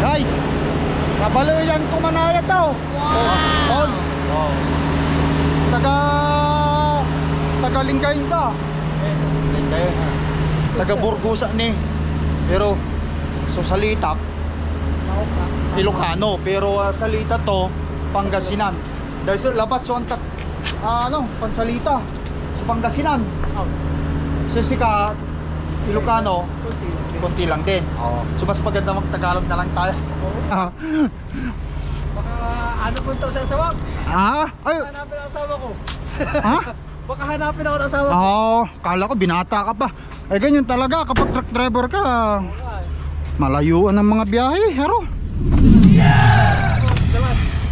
Guys, kabaluyan ko Manaya daw. Wow. Wow. Taga Lingayen ka. Lingayen. Taga Burgusa ni. Pero so salita Ilocano, pero salita to Pangasinan. Dahil sa labat so ang pansalita sa Pangasinan. So sika Ilocano konti lang din. So mas maganda mag-Tagalog na lang tayo. Baka ano punta sa asawa? Ay. Hanapin ang asawa ko. Ha? Baka hanapin ako ng asawa ko. Kala ko binata ka pa. Eh ganyan talaga kapag truck driver ka. Malayuan ang mga biyahe, hero.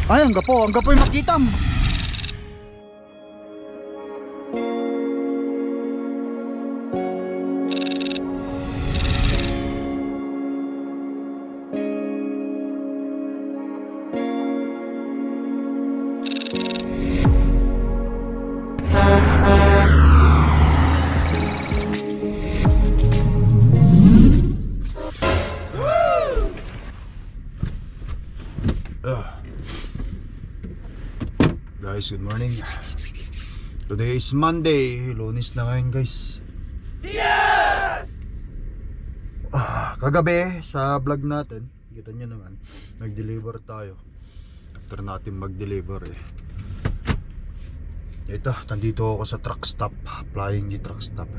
Ay, ang gapo yung makitam. Guys, good morning. Today is Monday. Lunes na ngayon, guys. Yes! Kagabi sa vlog natin, kita nyo naman, nag-deliver tayo. After natin mag-deliver ito, nandito ako sa truck stop. Flying G truck stop.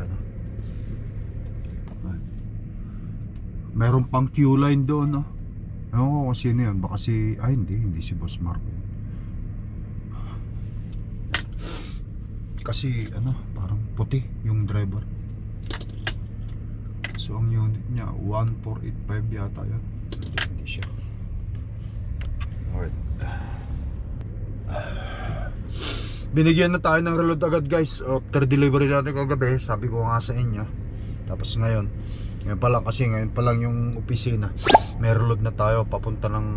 Meron pang queue line doon, no? Ewan ko kung sino yun. Baka si... hindi si Boss Marco. Kasi parang puti yung driver. So ang unit niya 1485 yata yun. Hindi siya. Alright. Binigyan na tayo ng reload agad, guys. After delivery natin kagabi, sabi ko nga sa inyo. Tapos ngayon pa lang, kasi ngayon pa lang yung opisina, may reload na tayo papunta ng...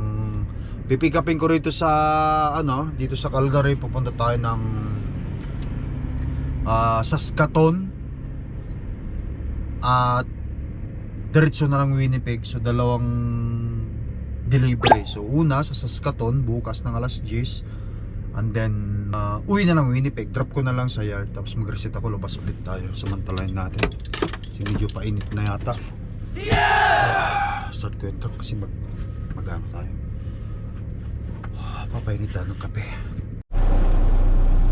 Pipick upin ko rito sa dito sa Calgary. Papunta tayo ng Saskatoon at diretso na lang Winnipeg. So dalawang delivery. So una sa Saskatoon bukas ng alas 10, and then uwi na lang Winnipeg. Drop ko na lang sa yard, tapos mag-reset ako, labas ulit tayo. Samantalahin natin kasi medyo painit na yata. Start ko yung truck kasi mag-ano tayo. Papainit tayo ng kape.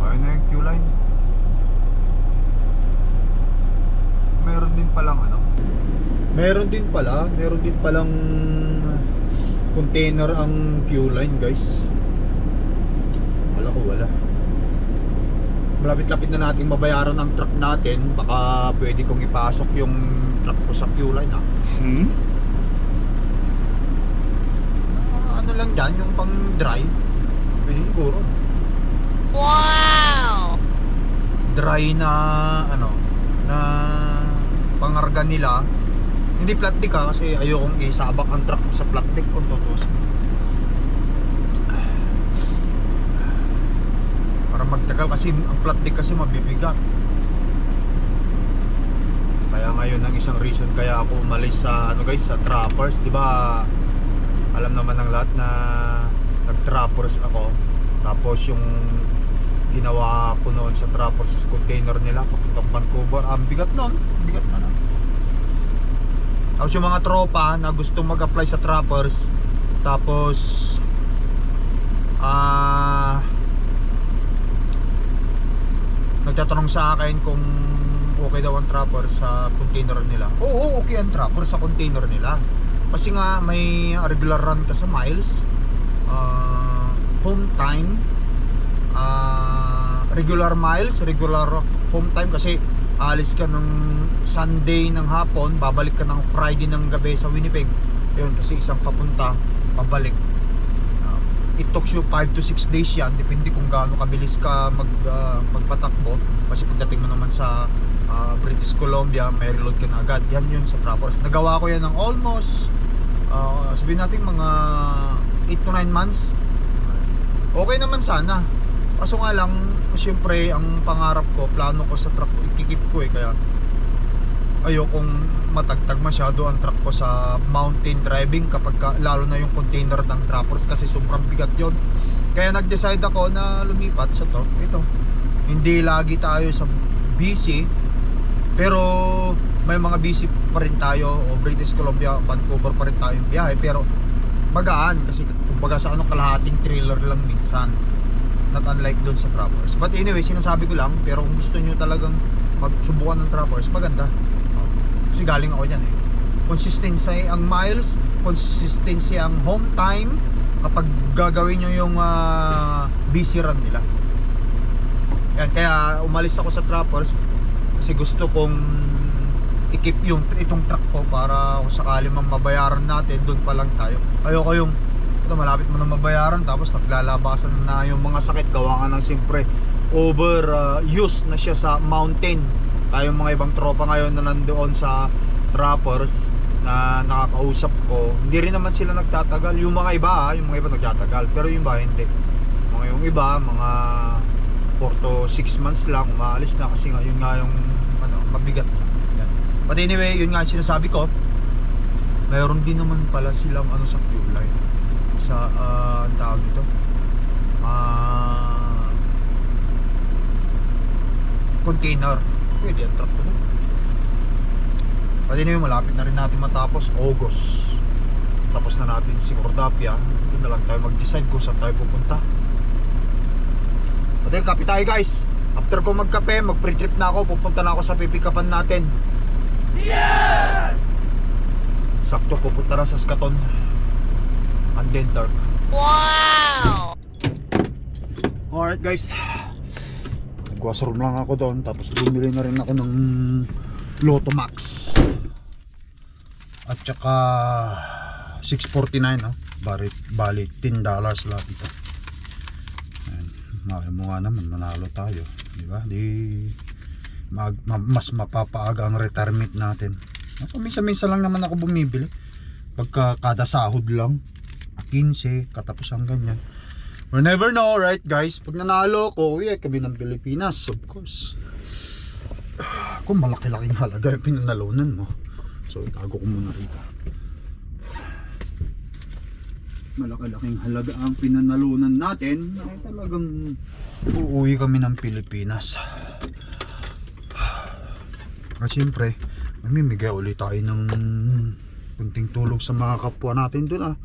Ayun na yung queue line. Meron din palang container ang queue line, guys. Wala. Malapit-lapit na natin mabayaran ang truck natin. Baka pwede kong ipasok yung truck ko sa queue line, ano lang dyan, yung pang dry. Siguro. Wow! Dry na na pangarga nila. Hindi flat deck kasi ayokong isabak ang truck sa flat deck kung tutusin. Para magtagal kasi ang flat deck kasi mabibigat. Kaya ngayon ang isang reason kaya ako umalis sa sa trappers, 'di ba? Alam naman ng lahat na nag-trappers ako. Tapos yung ginawa ko noon sa trappers is container nila papuntang Vancouver. Ang bigat noon, bigat na. Tapos yung mga tropa na gusto mag-apply sa trappers, tapos nagtatanong sa akin kung okay daw ang trapper sa container nila. Oo, okay ang trapper sa container nila. Kasi nga may regular run ka sa miles, home time, regular miles, regular home time. Kasi alis ka ng Sunday ng hapon, babalik ka ng Friday ng gabi sa Winnipeg. Yun, kasi isang papunta, pabalik. It takes you 5 to 6 days yan, depende kung gaano kabilis ka magpatakbo. Kasi pagdating mo naman sa British Columbia, may reload ka na agad. Yan yun sa trappers. Nagawa ko yan ng almost sabihin natin mga 8 to 9 months. Okay naman sana. Kaso nga lang, siyempre ang pangarap ko, plano ko sa truck, ikikip ko kaya ayokong matagtag masyado ang truck ko sa mountain driving kapag lalo na yung container ng trappers kasi sobrang bigat yon. Kaya nag-decide ako na lumipat sa to. Ito, hindi lagi tayo sa BC, pero may mga BC pa rin tayo, o British Columbia, Vancouver pa rin tayo yung biyahe, pero magaan kasi kumbaga sa kalahating trailer lang minsan, not unlike doon sa trappers. But anyway, sinasabi ko lang, pero kung gusto nyo talagang magsubukan ng trappers, maganda. Kasi galing ako dyan eh. Consistency ang miles, consistency ang home time kapag gagawin nyo yung busy run nila. Yan, kaya umalis ako sa trappers kasi gusto kong i-keep itong truck ko para kung sakali man mabayaran natin, doon pa lang tayo. Ayoko yung ito malapit mo na mabayaran tapos naglalabasan na yung mga sakit gawa nga ng siyempre over use na siya sa mountain. Tayong mga ibang tropa ngayon na nandoon sa trappers na nakakausap ko, hindi rin naman sila nagtatagal. Yung mga iba nagtatagal, pero yung iba hindi. Yung iba mga 4 to 6 months lang umaalis na kasi nga yun nga yung mabigat. Yan. But anyway, yun nga yung sinasabi ko, mayroon din naman pala silang sa fuel line sa tawag dito, container. Pwede ang truck ko na. But anyway, malapit na rin natin matapos. August, tapos na natin si Cordapia. Doon na lang tayo mag-decide kung saan tayo pupunta. But anyway, kape tayo guys. After ko magkape, mag-pre-trip na ako. Pupunta na ako sa pipikapan natin. Yes! Sakto, pupunta na sa Saskatoon and Denmark. Wow! Alright guys, nag-washroom lang ako doon. Tapos bumili na rin ako ng Lotto Max. At saka 6.49 bali $10 lahat ito. Mali mo nga naman, manalo tayo, di ba? Mas mapapaaga ang retirement natin. Minsan-minsan lang naman ako bumibili. Pagka kada sahod lang, 15, katapusan ganyan. We never know, right guys? Pag nanalo ko, uwi kami ng Pilipinas, of course. Kung malaki-laking halaga yung pinanalunan mo, so itago ko muna rito. Malaki-laking halaga ang pinanalunan natin, ay talagang uuwi kami ng Pilipinas. At syempre, mamimigay ulit tayo ng kunting tulong sa mga kapwa natin doon.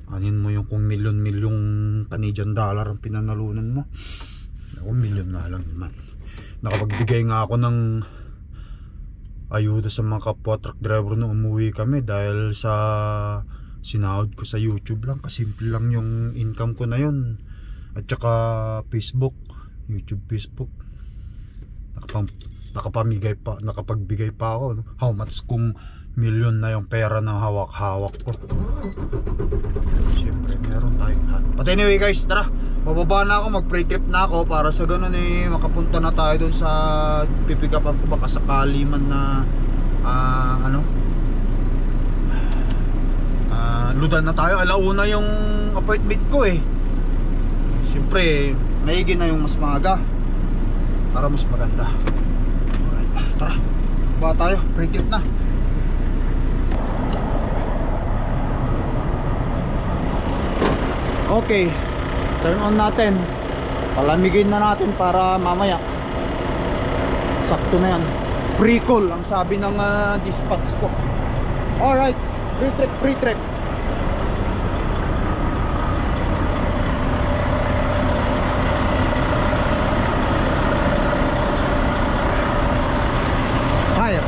Anin mo yung kung milyon-milyong Canadian dollar ang pinanalunan mo. Ako milyon na lang naman. Nakapagbigay nga ako ng ayuda sa mga kapwa truck driver na umuwi kami dahil sa sinahod ko sa YouTube lang. Kasimple lang yung income ko na yun. At saka Facebook, YouTube, Facebook. Nakapagbigay pa ako. How much kung milyon na yung pera na hawak-hawak ko. Siyempre meron tayong lahat. But anyway guys, tara, bababa na ako, mag-pre trip na ako para sa ganun makapunta na tayo dun sa pipikapan ko. Baka sakali man na ludan na tayo. Alauna yung appointment ko siyempre maigi na yung mas maaga para mas maganda. Alright, tara, baba tayo, pre trip na. Okay, turn on natin. Palamigin na natin para mamaya. Sakto na yan. Pre-call ang sabi ng dispatch ko. Alright, pre-trip, pre-trip. Fire.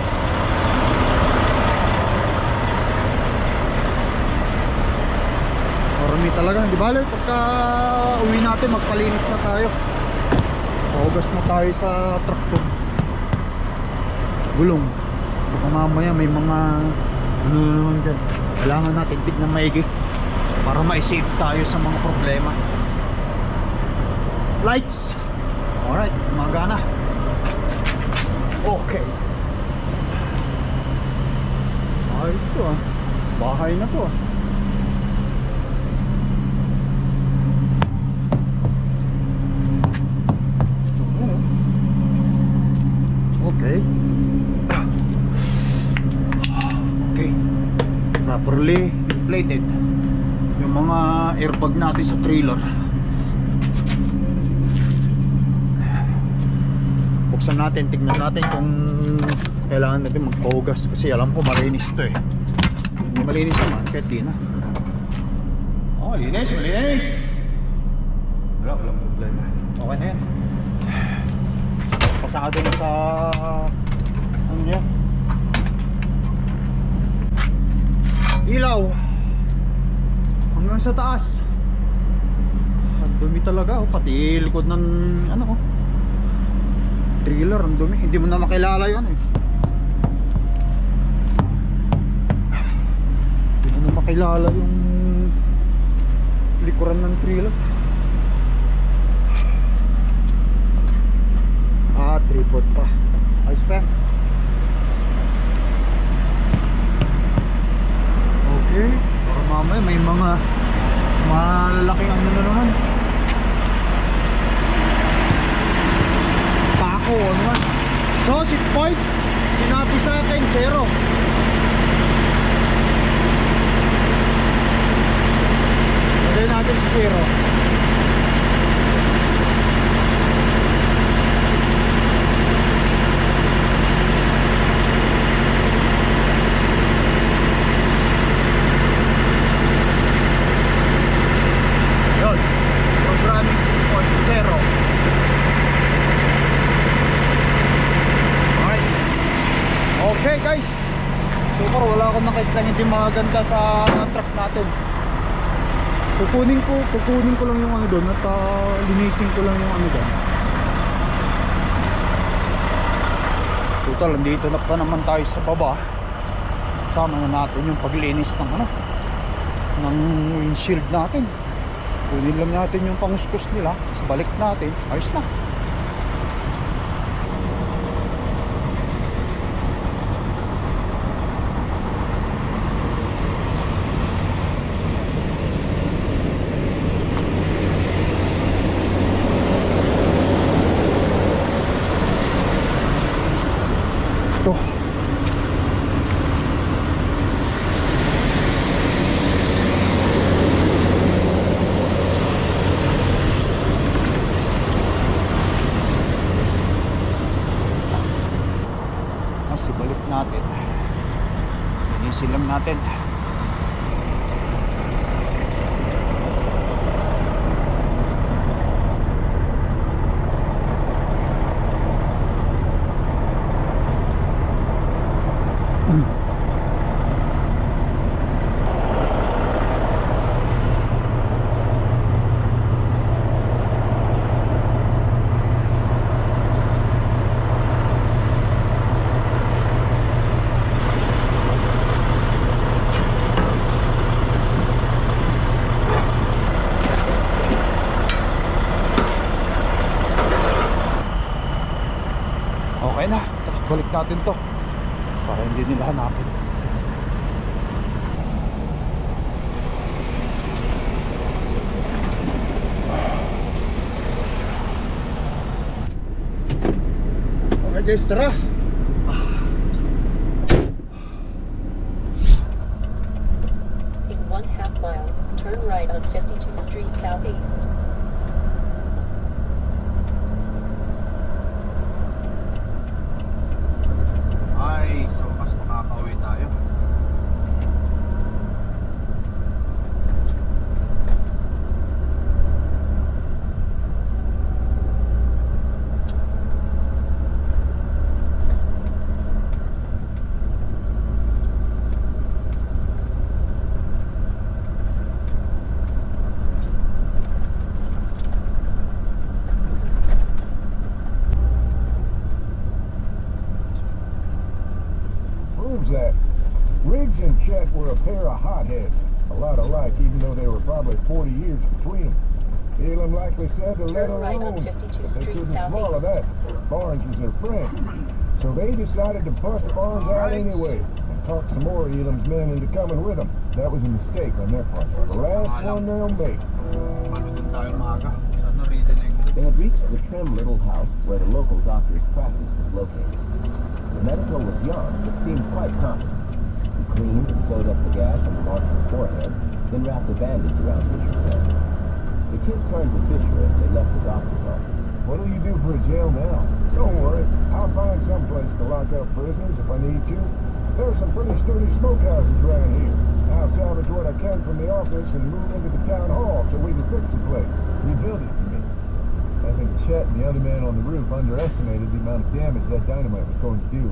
Marami talaga, di ba? Pagka uwi natin, magpalinis na tayo. Paugas na tayo sa truck to. Gulong. Baka mamaya may mga ano naman dyan. Kailangan natin tignan maigi para ma-save tayo sa mga problema. Lights. Alright, magana. Okay. Ayos to bahay na to Okay. fully inflated. Yung mga airbag natin sa trailer. Buksan natin, tignan natin kung kailangan natin magpahugas kasi alam ko malinis to eh. Kung malinis naman, kahit di na. Oh, linis, malinis. Walang problema. Okay na yan. Pasado na sa ano yan, ilaw hanggang sa taas. Ang dumi talaga, oh. Pati likod ng ano, oh, trailer, ang dumi. Hindi mo na makilala yun eh. Hindi mo na makilala yung likuran ng trailer. Tripod pa. Ayos pa yan. Okay. Para mamaya may mga malalaking ano na naman. Pako ano naman. So, si point, sinabi sa akin, 0. Lagay natin si 0. Programming 6.0. Alright. Okay guys, so far wala akong nakita hindi maganda sa truck natin. Kukunin ko lang yung ano doon at linisin ko lang yung ano doon. Total, nandito na pa naman tayo sa baba. Kasama na natin yung paglinis ng ano, ng windshield natin. Kunin lang natin yung panguskus nila sa balik natin, ayos na. Ito balik natin, linisin lang natin. Okay na, balik natin to para hindi nila hanapin. Okay guys, tara. In 1/2 mile, turn right on 52nd Street Southeast. Sa wakas makakauwi tayo. That Riggs and Chet were a pair of hotheads, a lot alike, even though there were probably 40 years between them. Elam likely said to let Turn right on alone, 52nd but they Street couldn't swallow Southeast. that. Barnes was their friend, so they decided to bust Barnes out anyway and talk some more of Elam's men into coming with them. That was a mistake on their part. The last one they'll make. Maludin tayo maaga. Saan narito na yung They had reached the trim little house where the local doctor's practice was located. The medical was young, but seemed quite competent. cleaned and sewed up the gash on the marshal's forehead, then wrapped a bandage around Fisher's head. The kid turned to Fisher as they left the doctor's office. What'll you do for a jail now? Don't worry. I'll find some place to lock up prisoners if I need to. There are some pretty sturdy smokehouses around here. I'll salvage what I can from the office and move into the town hall so we can fix the place. Rebuild it for me. I think Chet and the other man on the roof underestimated the amount of damage that dynamite was going to do.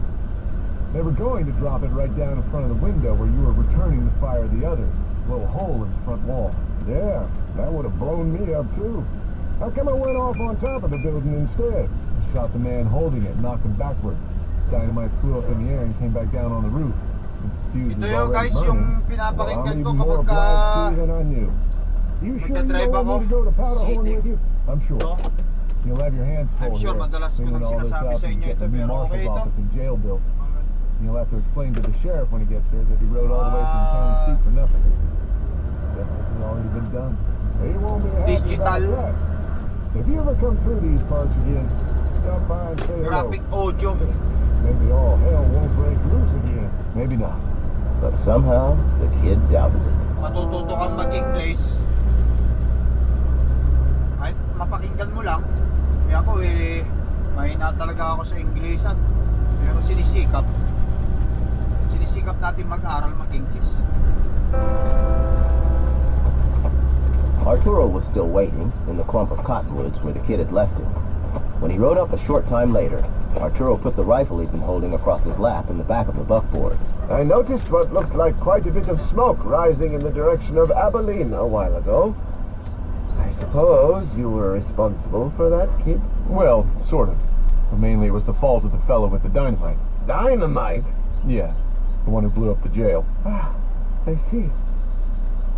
They were going to drop it right down in front of the window where you were returning the fire the other. Little hole in the front wall. Yeah, that would have blown me up too. How come I went off on top of the building instead? I shot the man holding it, knocked him backward. Dynamite flew up in the air and came back down on the roof. Ito yung guys yung pinapakinggan ko kapag magdadrive ako. CD. I'm sure. You'll have your hands full I'm sure here, madalas ko cleaning nang all this sinasabi up sa and inyo getting ito, the new pero marshal's okay ito. office and jail built. You'll have to explain to the sheriff when he gets here that he rode all the way from town seat for nothing. Guess this has already been done. He won't be happy Digital. about that. If you ever come through these parts again, stop by and say hello. Graphic audio. Maybe all hell won't break loose again. Maybe not. But somehow, the kid doubted it. Matututo kang mag-English. Kahit mapakinggan mo lang. Kaya ako mahina talaga ako sa Inglesan. Pero sinisikap natin mag-aral mag-English. Arturo was still waiting in the clump of cottonwoods where the kid had left him. When he rode up a short time later, Arturo put the rifle he'd been holding across his lap in the back of the buckboard. I noticed what looked like quite a bit of smoke rising in the direction of Abilene a while ago. I suppose you were responsible for that, kid? Well, sort of. But mainly it was the fault of the fellow with the dynamite. Dynamite? Yeah, the one who blew up the jail. Ah, I see.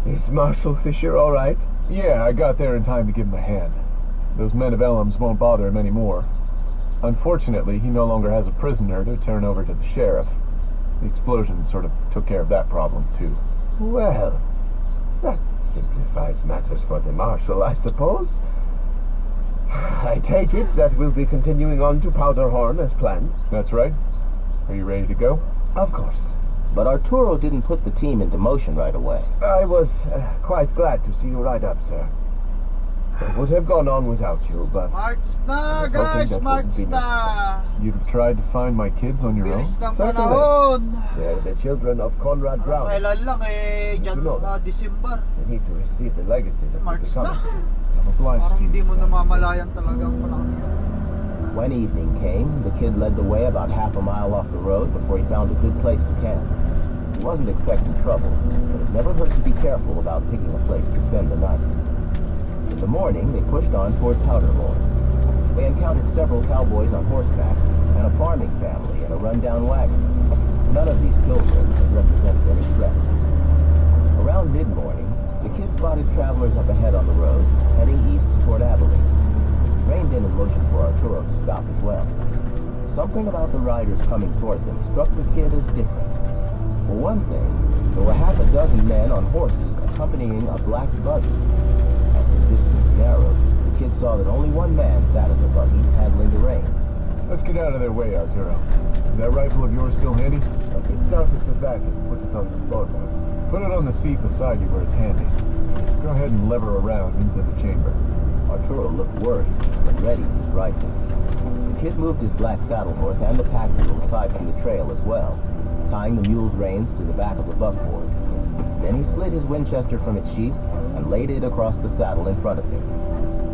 Is Marshal Fisher all right? Yeah, I got there in time to give him a hand. Those men of Elms won't bother him anymore. Unfortunately, he no longer has a prisoner to turn over to the sheriff. The explosion sort of took care of that problem, too. Well, that simplifies matters for the Marshal, I suppose. I take it that we'll be continuing on to Powderhorn as planned. That's right. Are you ready to go? Of course. But Arturo didn't put the team into motion right away. I was quite glad to see you ride up, sir. I would have gone on without you, but March na guys, March na. You'd have tried to find my kids on your own? Bilis ng Certainly. panahon. they're the children of Conrad Brown. Kailan lang dyan You know that. December. They need to receive the legacy that will March become. na. I'm obliged Parang to you. hindi mo namamalayan talaga ang panahon yun. When evening came, the kid led the way about half a mile off the road before he found a good place to camp. He wasn't expecting trouble, but it never hurt to be careful about picking a place to spend the night. In the morning, they pushed on toward Powderhorn. They encountered several cowboys on horseback and a farming family in a rundown wagon. None of these pilgrims had represented any threat. Around mid-morning, the kid spotted travelers up ahead on the road, heading east toward Abilene. He reined in and motioned for Arturo to stop as well. Something about the riders coming toward them struck the kid as different. For one thing, there were half a dozen men on horses accompanying a black buggy. As the distance narrowed, the kid saw that only one man sat in the buggy, handling the reins. Let's get out of their way, Arturo. Is that rifle of yours still handy? It's down at the back and put it on the floorboard. Put it on the seat beside you where it's handy. Go ahead and lever around into the chamber. Arturo looked worried, but readied his rifle. The kid moved his black saddle horse and the pack mule aside from the trail as well, tying the mule's reins to the back of the buckboard. Then he slid his Winchester from its sheath and laid it across the saddle in front of him.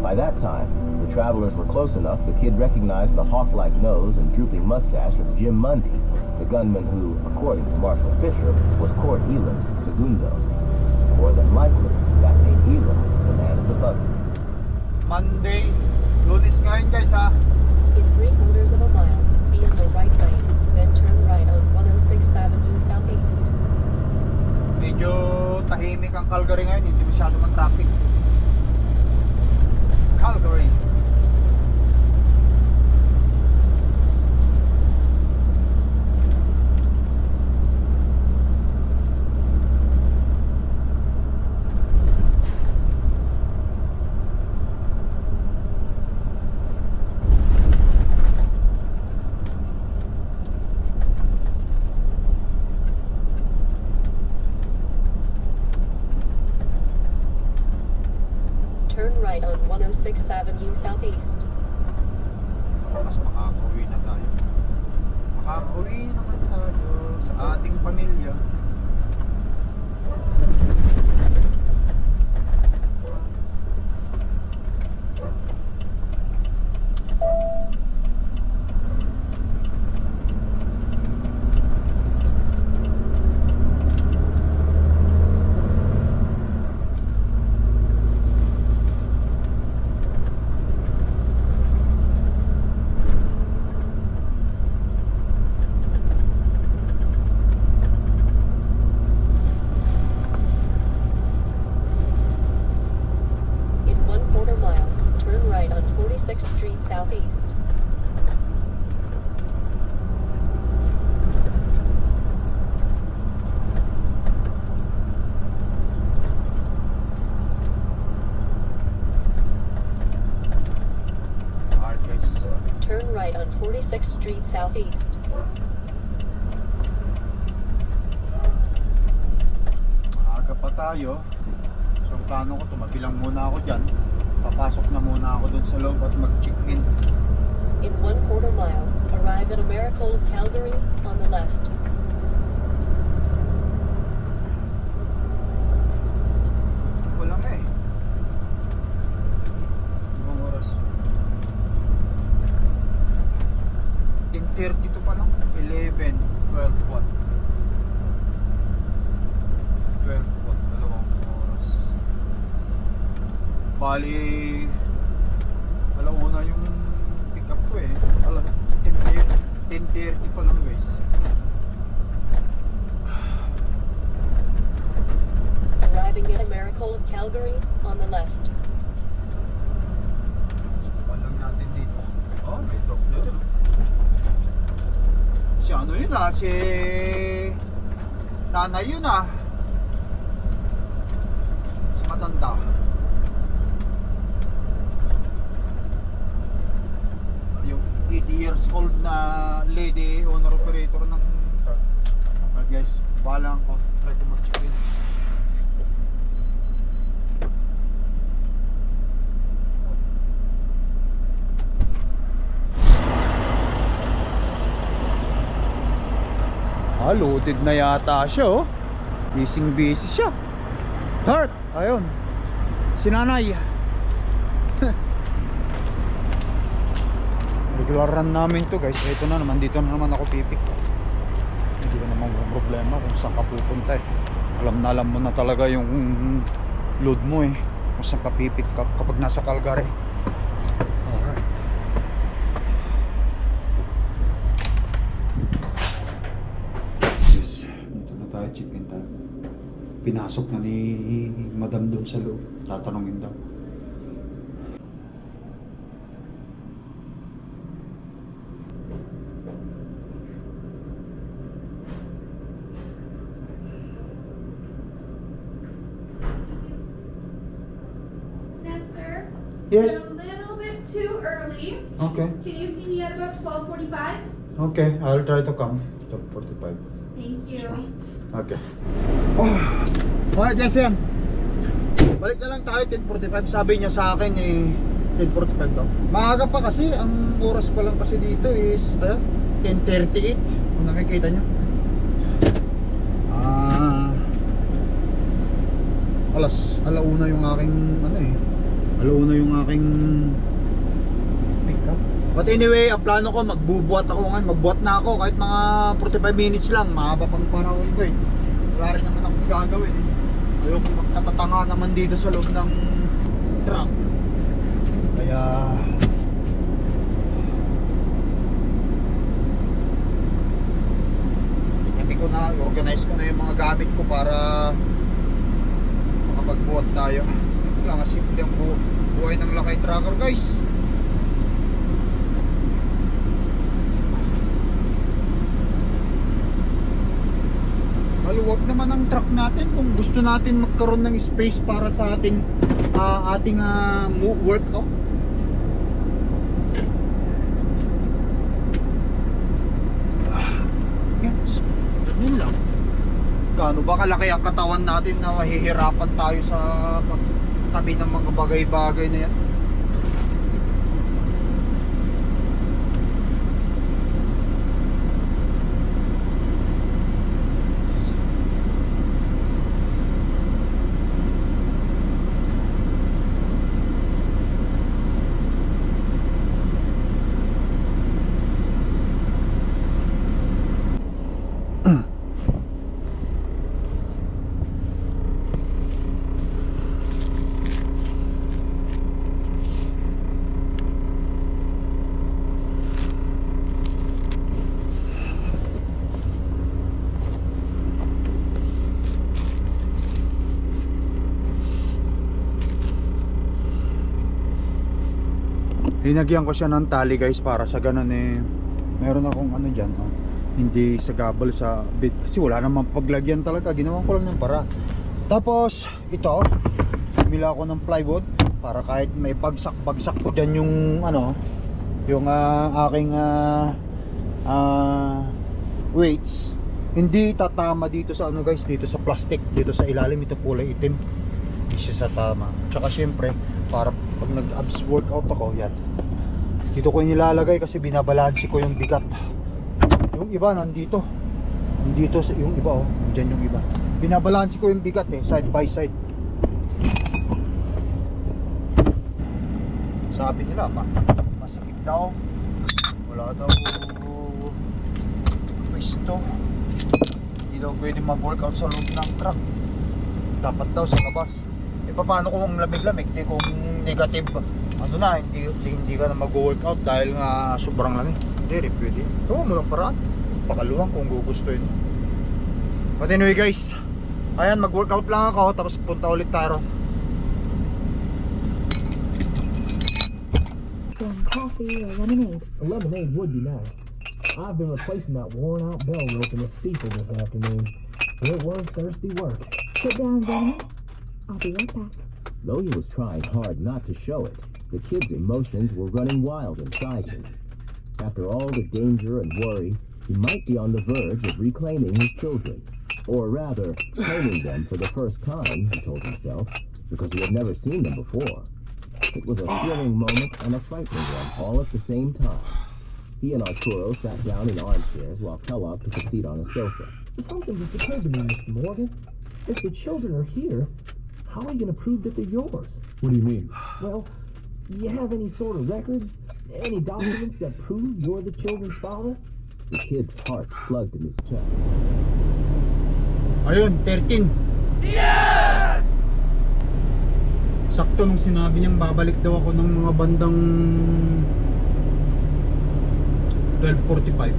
By that time, the travelers were close enough the kid recognized the hawk-like nose and drooping mustache of Jim Mundy, the gunman who, according to Marshal Fisher, was Court Elam's segundo. More than likely, that made Elam the man of the buggy. Monday, Lunes ngayon guys ha. In 3/4 of a mile, be in the right lane, then turn right on 106th Avenue Southeast. Medyo tahimik ang Calgary ngayon, hindi masyado mag-traffic. Calgary. Turn right on 106th Avenue Southeast. Mas makakauwi na tayo. Makakauwi naman tayo sa ating pamilya. In 1/4 mile, turn right on 46th Street Southeast. Alright guys. Turn right on 46th Street Southeast. Maaga pa tayo. So ang plano ko, tumabi lang muna ako dyan. Papasok na muna ako dun sa loob at mag-check-in. In 1/4 mile, arrive at Americold Calgary on the left. Wala nga eh. Ibang oras. 10:32 pa lang. 11, 12 what? 12 what? Dalawang oras. Bali, alauna yung pick up ko eh. 10:30 pa lang guys. Arriving at Americold Calgary on the left. Subukan lang natin dito. Oh, may drop na rin. Si ano yun ah, si nanay yun ah. Si matanda. Yung 80 years old na lady owner operator ng truck. But guys, bahala ko. Try to mag-check in. Loaded na yata siya oh. Busy siya. Third, ayun. Si nanay. Regular run namin to guys. Ito na naman, dito na naman ako pipik. Hindi ko naman problema kung saan ka pupunta eh. Alam mo na talaga yung load mo eh. Kung saan ka pipik kapag nasa Calgary. Alright. Yes, dito na tayo, check-in tayo. Pinasok na ni Madam doon sa loob. Tatanungin daw. Nestor, Yes. you're a little bit too early. Okay. Can you see me at about 12:45? Okay, I'll try to come. 12:45. Thank you. Okay. Alright, yes yan. Balik na lang tayo, 10:45. Sabi niya sa akin eh, 10:45 daw. Maaga pa kasi, ang oras pa lang kasi dito is, 10:38. Kung nakikita niyo. Alauna yung aking, alauna yung aking pick up. But anyway, ang plano ko, magbubuhat na ako kahit mga 45 minutes lang, mahaba pang panahon ko eh. Wala rin naman akong gagawin eh. Ayoko magtatatanga naman dito sa loob ng truck. Kaya organize ko na yung mga gamit ko para makapagbuhat tayo. Wala nga, simple ang buhay ng Lakay Trucker guys. Maluwag naman ang truck natin kung gusto natin magkaroon ng space para sa ating workout. Yes, ganun lang. Gaano ba kalaki ang katawan natin na mahihirapan tayo sa tabi ng mga bagay-bagay na yan. Linagyan ko siya ng tali guys para sa ganun meron akong ano dyan hindi sagabal sa bit kasi wala namang paglagyan talaga, ginawan ko lang ng para. Tapos ito bumila ako ng plywood para kahit may bagsak ko dyan yung yung aking weights hindi tatama dito sa guys, dito sa plastic, dito sa ilalim itong kulay itim, hindi siya sa tama. Tsaka syempre para pag nag-abs workout ako, yan dito ko nilalagay kasi binabalansi ko yung bigat. Yung iba nandito yung iba nandiyan yung iba, binabalansi ko yung bigat side by side. Sabi nila masakit daw, wala daw pwesto, hindi daw pwede mag-workout sa loob ng truck, dapat daw sa labas. Paano kung lamig-lamig, kung negative hindi ka na mag-workout dahil nga sobrang lamig, hindi rin pwede. Gawa mo ng paraan, pakaluwang kung gugustuhin. But anyway guys, ayan, mag-workout lang ako tapos punta ulit tayo. Some coffee or lemonade? A lemonade would be nice. I've been replacing that worn-out bell rope in the steeple this afternoon. It was thirsty work. Sit down, gentlemen. I'll be right back. Though he was trying hard not to show it, the kid's emotions were running wild inside him. After all the danger and worry, he might be on the verge of reclaiming his children. Or rather, claiming them for the first time, he told himself, because he had never seen them before. It was a thrilling moment and a frightening one, all at the same time. He and Arturo sat down in armchairs while Kellogg took a seat on a sofa. Something just occurred to me, Mr. Morgan. If the children are here, how are you going to prove that they're yours? What do you mean? Well, do you have any sort of records? Any documents that prove you're the children's father? The kid's heart slugged in his chest. Ayun, 13. Yes! Sakto nung sinabi niyang babalik daw ako ng mga bandang 12:45.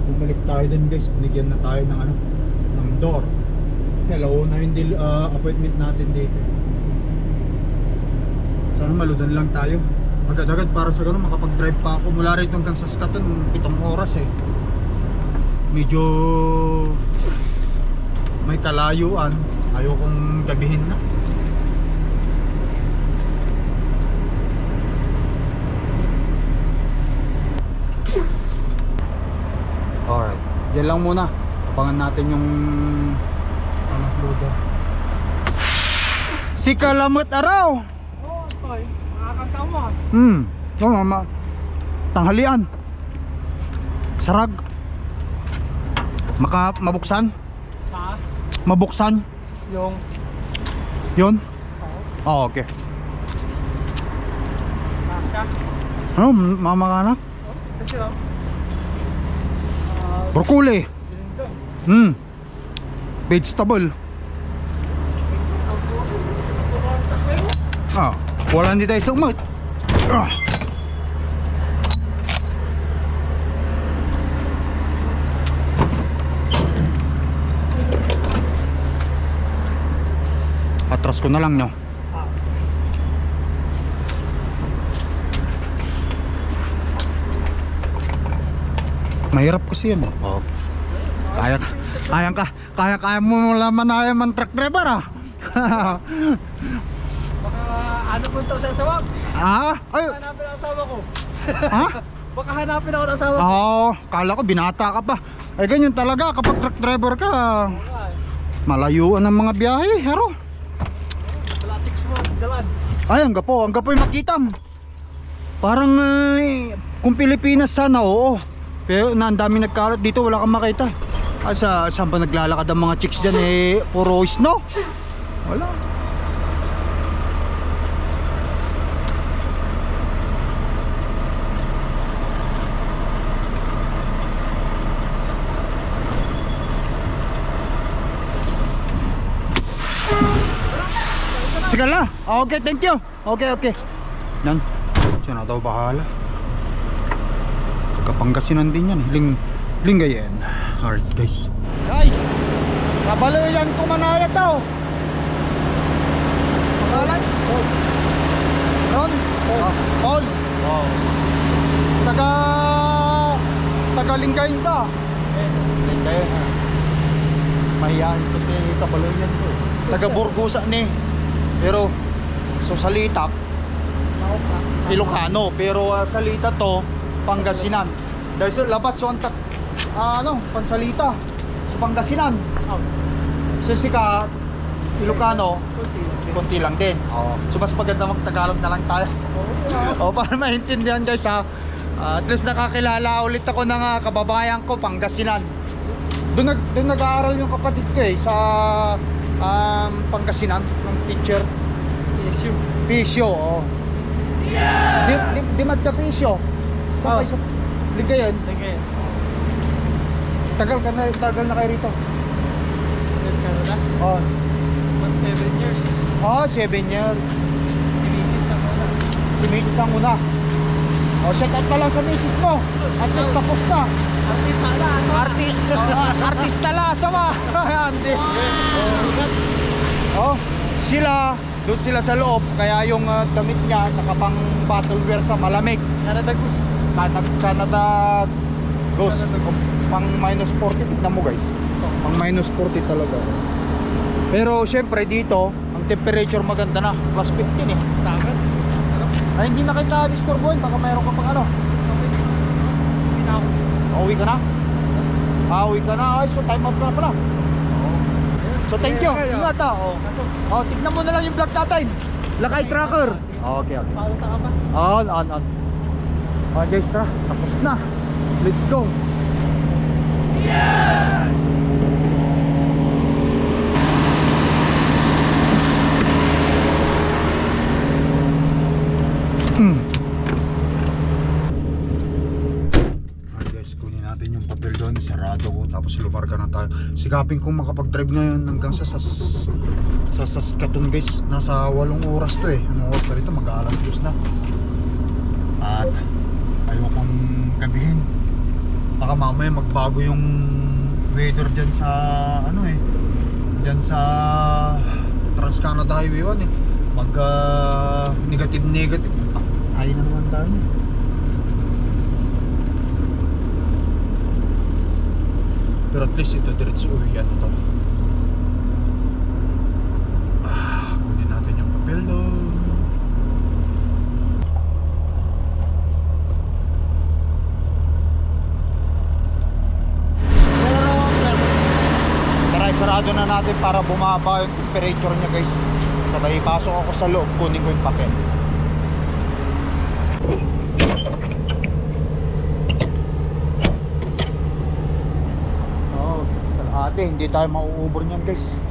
Bumalik tayo dun guys, binigyan na tayo ng ng door. Kasi alauna yung appointment natin dito. Sana maludan lang tayo agad-agad para sa ganun makapag-drive pa ako mula rito hanggang Saskatoon 7 oras medyo may kalayuan, ayaw kong gabihin na. Alright, yan lang muna, abangan natin yung loader. Si Kalamot Araw. Oo, Toy. Nakakagkawa. Mama. Tanghalian. Sarag. Mabuksan? Ha? Mabuksan? Yung... Yun? Oo. Oh, okay. Kasha? Ano? Mamakanak? Kasi Broccoli. Vegetable. Wala hindi tayo sumot. Atras ko na lang nyo. Mahirap kasi yan. Kaya mo laman na yung truck driver baka ano punta sa sawag? Ay. Hanapin ang asawa ko. Ha? Baka hanapin ako ng asawa ko. Kala ko binata ka pa. Ganyan talaga kapag truck driver ka. Malayuan ang mga biyahe, hero. Wala chicks mo. dalan. Ay, ang gapo yung makitam. Parang kung Pilipinas sana, oo. Pero ang dami nagkalat dito, wala kang makita. Ay, saan ba naglalakad ang mga chicks dyan puro snow? Wala. Sige la. Okay, thank you. Okay. Yan. Siya na daw bahala. Kapangasinan din yan. Lingayen. Alright guys. Guys! Kabaloyan ko manaya tao. Pangalan? Paul. Ron? Paul. Wow. Taga Lingayen ka. Lingayen ha. Mahihain kasi kabaloyan ko. Taga Burgusa ni. Pero so salita Ilocano, pero salita to Pangasinan. Dahil sa labat so ang pansalita sa Pangasinan. So sika Ilocano konti lang din. So mas maganda mag-Tagalog na lang tayo. Para maintindihan guys ha. At least nakakilala ulit ako ng kababayan ko Pangasinan. Doon nag-aaral yung kapatid ko sa Pangasinan ng teacher. Pisyo, oh. Di madka Pisyo. Saan kayo sa Lingayen? Tagal na kayo rito. Tagal ka na? Oh. 7 years. Oh, 7 years. Si Mrs. ang una. Oh, shout out na lang sa misis mo. At least tapos na. Artista na. Artista la sama. Hindi. Oh, doon sila sa loob, kaya yung damit niya nakapang battle wear sa malamig. Canada Goose. Canada Goose. Pang minus 40, tignan mo guys. Pang minus 40 talaga. Pero syempre dito, ang temperature maganda na, plus 15 Summer. Ay, hindi na kita disturbuhin, baka mayroon ka pang Uwi ka na? Uwi ka na. Ay, so time out ka na pala. So thank you. Ingat ha. Tignan mo na lang yung vlog natin. Lakay tracker. Okay. Paunta ka pa? On. Guys, tara. Tapos na. Let's go. Guys, kunin natin yung papel doon. Sarado ko. Tapos lumarga na tayo. Sikapin kong makapag-drive ngayon hanggang sa Saskatoon guys. Nasa 8 oras to Anong oras na rito? Mag-aalas 2 na. At ayokong gabihin. Baka mamaya magbago yung weather dyan sa dyan sa Trans-Canada Highway 1 mag negative. Ayun na naman tayo. Pero at least ito diretso uwian to. Kunin natin yung papel doon. Tara, sarado na natin para bumaba yung temperature niya guys. Sabay pasok ako sa loob, kunin ko yung papel. Hindi tayo mauubor niyan guys.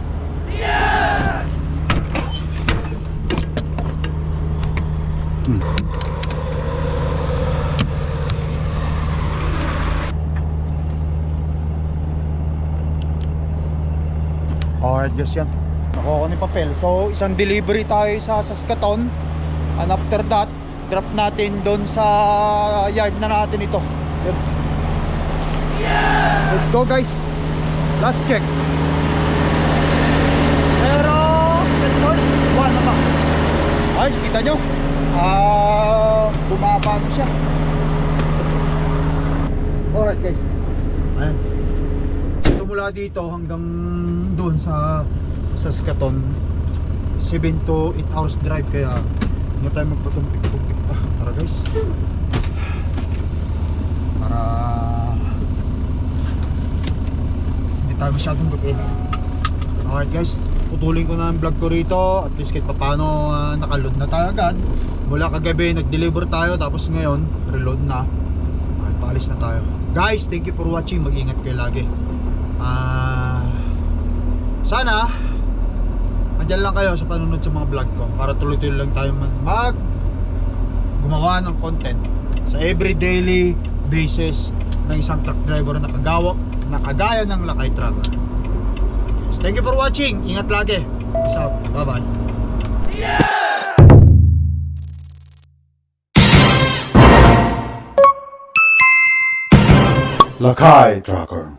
Alright guys, yan nakuha ko ng papel. So isang delivery tayo sa Saskatoon. And after that, drop natin doon sa yard na natin ito. Let's go guys. Last check. 0, 1 naman. Ayos, kita nyo bumaba na siya. Alright guys. Ayan. So mula dito hanggang doon sa Saskatoon 7 to 8 hours drive. Kaya hindi tayo magpatumpik-tumpik pa. Tara guys. Para tayo masyadong gabi. Alright guys, puputulin ko na ang vlog ko rito. At least kahit paano nakaload na tayo agad. Mula kagabi nag-deliver tayo, tapos ngayon reload na. Ay, paalis na tayo. Guys, thank you for watching. Mag-ingat kayo lagi. Sana andyan lang kayo sa panunod sa mga vlog ko para tuloy-tuloy lang tayo gumawa ng content sa every daily basis ng isang truck driver na kagaya ng Lakay Trucker. Yes, thank you for watching. Ingat lagi. Peace out. Bye-bye. Lakay Trucker.